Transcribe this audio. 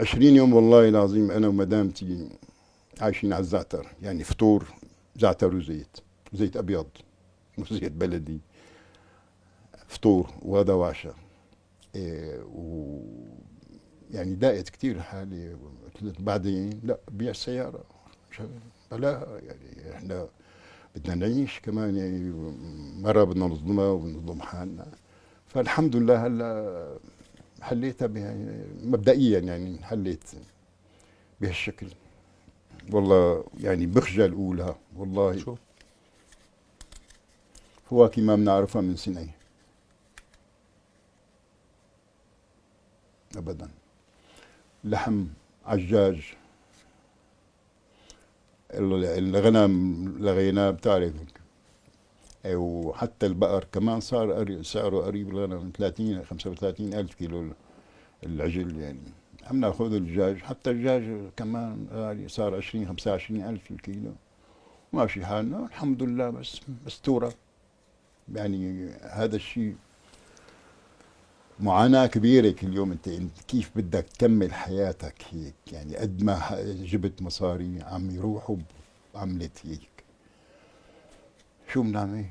20 يوم والله العظيم أنا ومدامتي عايشين على الزعتر، يعني فطور زعتر وزيت، زيت أبيض مش زيت بلدي. فطور وهذا وعشاء. إيه يعني ضاقت كتير حالي. قلت بعدين لا بيع السيارة، مش بلا يعني احنا بدنا نعيش كمان يعني، مرة بدنا نظلمها ونظلم حالنا. فالحمد لله هلا حليتها مبدئيا يعني حليت بهالشكل. والله يعني بخجل اقولها والله. شو؟ فواكه ما بنعرفها من سنين ابدا. لحم، عجاج، الغنم لغيناه بتعرف. وحتى البقر كمان صار سعره قريب. الغنم 30 35 ألف كيلو العجل يعني. عم ناخذ الدجاج، حتى الدجاج كمان غالي، صار 20 25 ألف الكيلو. ماشي حالنا الحمد لله، بس مستورة يعني. هذا الشيء معاناة كبيرة كل يوم. انت كيف بدك تكمل حياتك هيك يعني؟ قد ما جبت مصاري عم يروحوا بعملة هيك. شو بنعمل؟